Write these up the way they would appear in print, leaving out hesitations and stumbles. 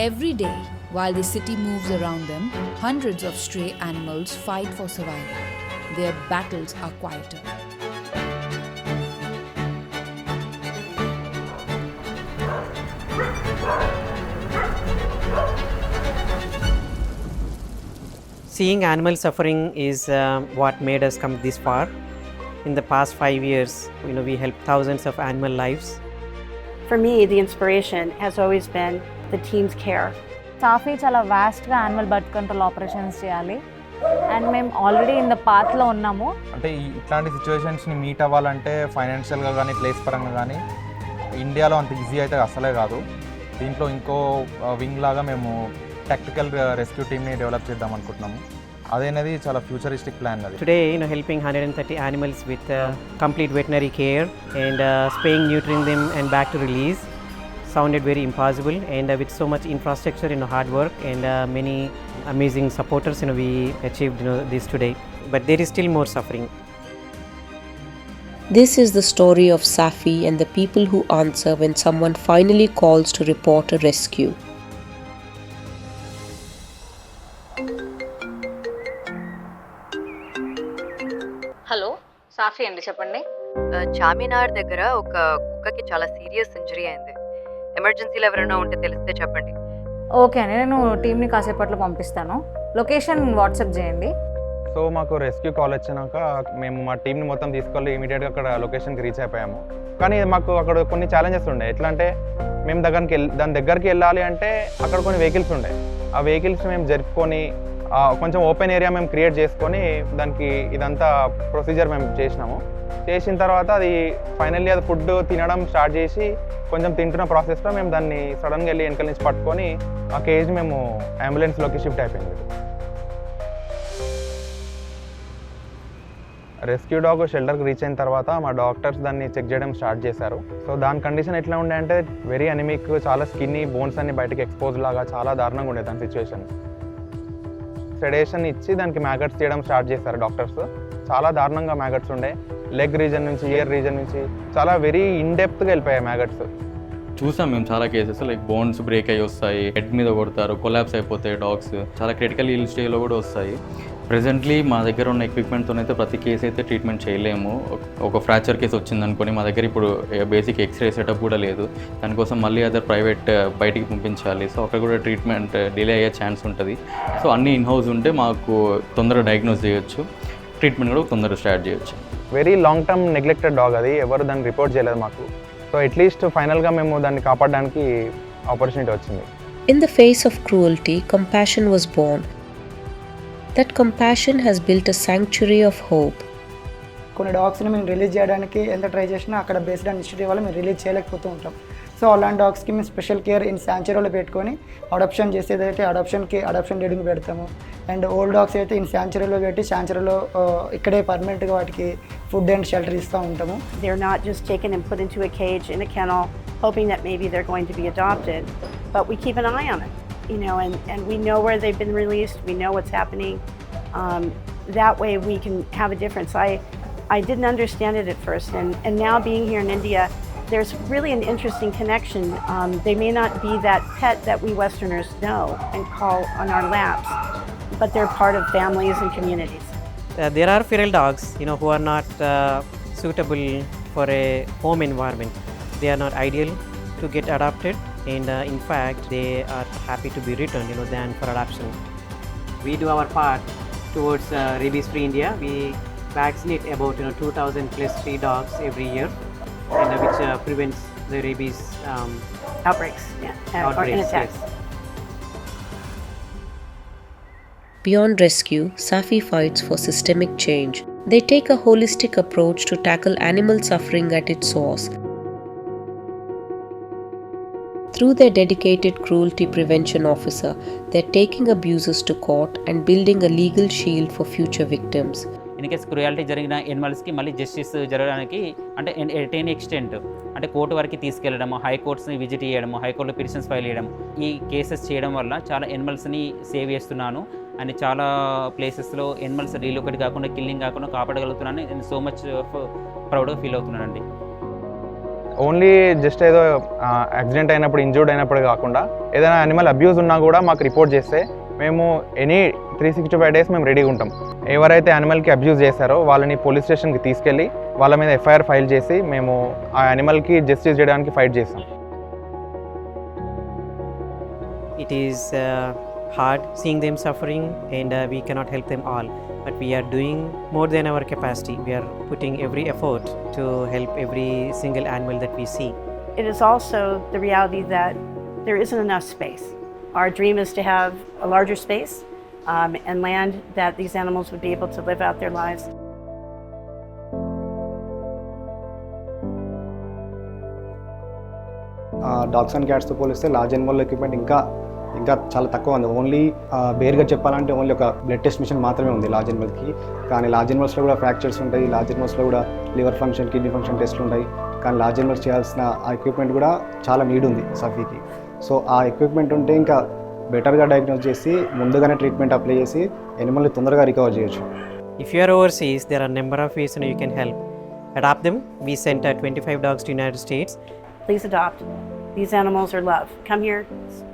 Every day, while the city moves around them, hundreds of stray animals fight for survival. Their battles are quieter. Seeing animal suffering is what made us come this far. In the past 5 years, we helped thousands of animal lives. For me, the inspiration has always been the team's care. సాఫీ చాలా వాస్ట్గా animal birth control operations చేయాలి and మేము already in the పాత్లో ఉన్నాము. అంటే ఇట్లాంటి సిచ్యువేషన్స్ని meet అవ్వాలంటే ఫైనాన్షియల్గా కానీ place పరంగా కానీ ఇండియాలో అంత ఈజీ అయితే అసలే కాదు. దీంట్లో ఇంకో వింగ్ లాగా మేము టెక్నికల్ రెస్క్యూ టీమ్ని డెవలప్ చేద్దాం అనుకుంటున్నాము. అదేనది చాలా ఫ్యూచరిస్టిక్ ప్లాన్ అది. Today, helping 130 animals with complete veterinary care and spaying, neutering them and back to release sounded very impossible, and with so much infrastructure, hard work and many amazing supporters, we achieved this today. But there is still more suffering. This is the story of Safi and the people who answer when someone finally calls to report a rescue. Hello, సాఫీ అండి, చెప్పండి. చామినార్ దగ్గర ఒక కుక్కకి చాలా serious injury అయింది. ఎమర్జెన్సీలో ఎవరైనా ఉంటే తెలిస్తే చెప్పండి. ఓకే అండి, నేను టీంని కాసేపట్లో పంపిస్తాను. లొకేషన్ వాట్సాప్ చేయండి. సో మాకు రెస్క్యూ కాల్ వచ్చినాక మేము మా టీంని మొత్తం తీసుకెళ్ళి ఇమీడియట్గా అక్కడ లొకేషన్కి రీచ్ అయిపోయాము. కానీ మాకు అక్కడ కొన్ని ఛాలెంజెస్ ఉండే. ఎట్లా అంటే మేము దాని దగ్గరికి వెళ్ళాలి అంటే అక్కడ కొన్ని వెహికల్స్ ఉండే. ఆ వెహికల్స్ మేము జరుపుకొని కొంచెం ఓపెన్ ఏరియా మేము క్రియేట్ చేసుకొని దానికి ఇదంతా ప్రొసీజర్ మేము చేసినాము. చేసిన తర్వాత అది ఫైనల్లీ అది ఫుడ్ తినడం స్టార్ట్ చేసి కొంచెం తింటున్న ప్రాసెస్లో మేము దాన్ని సడన్గా వెళ్ళి వెనకాల నుంచి పట్టుకొని ఆ కేజ్ మేము అంబులెన్స్లోకి షిఫ్ట్ అయిపోయింది. రెస్క్యూ డాగ్ షెల్టర్కి రీచ్ అయిన తర్వాత మా డాక్టర్స్ దాన్ని చెక్ చేయడం స్టార్ట్ చేశారు. సో దాని కండిషన్ ఎట్లా ఉండే అంటే వెరీ అనిమిక్, చాలా స్కిన్ని, బోన్స్ అన్ని బయటకి ఎక్స్పోజ్ లాగా చాలా దారుణంగా ఉండేది దాని సిచ్యువేషన్. సెడేషన్ ఇచ్చి దానికి మ్యాగట్స్ తీయడం స్టార్ట్ చేశారు డాక్టర్స్. చాలా దారుణంగా మ్యాగట్స్ ఉండే. లెగ్ రీజన్ నుంచి, ఇయర్ రీజన్ నుంచి చాలా వెరీ ఇన్డెప్త్గా వెళ్ళిపోయాయి మ్యాగట్స్. చూసాం మేము చాలా కేసెస్, లైక్ బోన్స్ బ్రేక్ అయ్యి వస్తాయి, హెడ్ మీద కొడతారు, కొలాప్స్ అయిపోతాయి డాగ్స్. చాలా క్రిటికల్ ఇల్ స్టేజ్లో కూడా వస్తాయి. ప్రెజెంట్లీ మా దగ్గర ఉన్న ఎక్విప్మెంట్తోనైతే ప్రతి కేసు అయితే ట్రీట్మెంట్ చేయలేము. ఒక ఫ్రాక్చర్ కేసు వచ్చిందనుకోని మా దగ్గర ఇప్పుడు బేసిక్ ఎక్స్రే సెటప్ కూడా లేదు. దానికోసం మళ్ళీ అదర్ ప్రైవేట్ బయటికి పంపించాలి. సో అక్కడ కూడా ట్రీట్మెంట్ డిలే అయ్యే ఛాన్స్ ఉంటుంది. సో అన్నీ ఇన్హౌస్ ఉంటే మాకు తొందరగా డయాగ్నోస్ చేయొచ్చు, ట్రీట్మెంట్ కూడా తొందరగా స్టార్ట్ చేయొచ్చు. Very long term neglected dog అది. ఎవరు దాన్ని రిపోర్ట్ చేయలేదు మాకు. సో అట్లీస్ట్ ఫైనల్గా మేము దాన్ని కాపాడడానికి ఆపర్చునిటీ వచ్చింది. In the face of cruelty, compassion was born. That compassion has built a sanctuary of hope. కొన్ని డాగ్స్ని మేము రిలీజ్ చేయడానికి ఎంత ట్రై చేసినా అక్కడ బేస్డ్ ఆన్ ఇన్స్టిట్యూట్ వల్ల మేము రిలీజ్ చేయలేకపోతూ ఉంటాం. సో అలాంటి డాగ్స్కి మేము స్పెషల్ కేర్ ఇన్ శాంచురీలో పెట్టుకొని అడాప్షన్ చేసేదైతే అడాప్షన్ డేటింగ్ పెడతాము. అండ్ ఓల్డ్ డాగ్స్ అయితే ఇన్ శాంచురీలో పెట్టి శాంచురీలో ఇక్కడే పర్మనెంట్గా వాటికి ఫుడ్ అండ్ షెల్టర్ ఇస్తూ ఉంటాము. They're not just taken and put into a cage in a kennel hoping that maybe they're going to be adopted, but we keep an eye on it, and we know where they've been released, we know what's happening. That way we can have a difference. I didn't understand it at first, and now being here in India, there's really an interesting connection. They may not be that pet that we Westerners know and call on our laps, but they're part of families and communities. There are feral dogs, who are not suitable for a home environment. They are not ideal to get adopted, and in fact, they are happy to be returned, than for adoption. We do our part towards Rabies Free India. We vaccinate about 2,000 plus stray dogs every year, and which prevents the rabies Outbreaks, or attacks. Yes. Beyond rescue, Safi fights for systemic change. They take a holistic approach to tackle animal suffering at its source. Through their dedicated cruelty prevention officer, they're taking abusers to court and building a legal shield for future victims. In case cruelty జరిగిన ఎనిమల్స్కి మళ్ళీ justice జరగడానికి అంటే at any extent అంటే court వరకు తీసుకెళ్లడము, హైకోర్ట్స్ని visit చేయడము, హైకోర్టులో petitions file చేయడం, ఈ కేసెస్ చేయడం వల్ల చాలా ఎనిమల్స్ని సేవ్ చేస్తున్నాను అని చాలా ప్లేసెస్లో ఎనిమల్స్ రీలొకేట్ కాకుండా, కిల్లింగ్ కాకుండా కాపాడగలుగుతున్నాను. నేను సో మచ్ ప్రౌడ్గా ఫీల్ అవుతున్నానండి. ఓన్లీ జస్ట్ ఏదో యాక్సిడెంట్ అయినప్పుడు ఇంజూర్డ్ అయినప్పుడు కాకుండా ఏదైనా యానిమల్ అబ్యూస్ ఉన్నా కూడా మాకు రిపోర్ట్ చేస్తే మేము ఎనీ 365 days మేము రెడీగా ఉంటాం. ఎవరైతే యానిమల్కి అబ్యూస్ చేశారో వాళ్ళని పోలీస్ స్టేషన్కి తీసుకెళ్ళి వాళ్ళ మీద ఎఫ్ఐఆర్ ఫైల్ చేసి మేము ఆ యానిమల్కి జస్టిస్ చేయడానికి ఫైట్ చేస్తాం. It is hard seeing them suffering, and we cannot help them all. But we are doing more than our capacity. We are putting every effort to help every single animal that we see. It is also the reality that there isn't enough space. Our dream is to have a larger space and land that these animals would be able to live out their lives. Dogs and క్యాట్స్తో పోలిస్తే large animal equipment ఇంకా చాలా తక్కువ ఉంది. Only బేర్గా చెప్పాలంటే only ఒక blood test machine మాత్రమే ఉంది లార్జ్ యానిమల్కి. కానీ లార్జ్ యానిమల్స్లో కూడా ఫ్రాక్చర్స్ ఉంటాయి, లార్జ్ యానిమల్స్లో కూడా లివర్ ఫంక్షన్, కిడ్నీ ఫంక్షన్ టెస్ట్లు ఉంటాయి. కానీ లార్జ్ యానిమల్స్ చేయాల్సిన ఆ ఎక్విప్మెంట్ కూడా చాలా నీడ్ ఉంది సఫీకి. సో ఆ ఎక్విప్మెంట్ ఉంటే ఇంకా బెటర్గా డయాగ్నోస్ చేసి ముందుగానే ట్రీట్మెంట్ అప్లై చేసి యానిమల్ని తొందరగా రికవర్ చేయొచ్చు. If you are overseas, there are a number of ways you can help. Adopt them. We sent 25 dogs to United States. Please adopt. These animals are love. Come here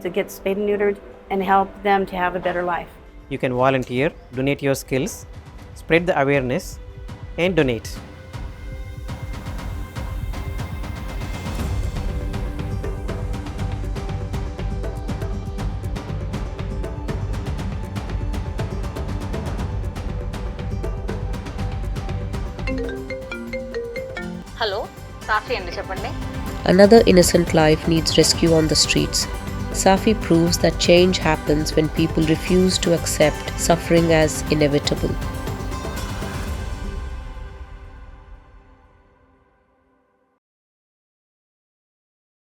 to get spayed and neutered and help them to have a better life. You can volunteer, donate your skills, spread the awareness, and donate. Hello సాఫీ అండి, చెప్పండి. Another innocent life needs rescue on the streets. Safi proves that change happens when people refuse to accept suffering as inevitable.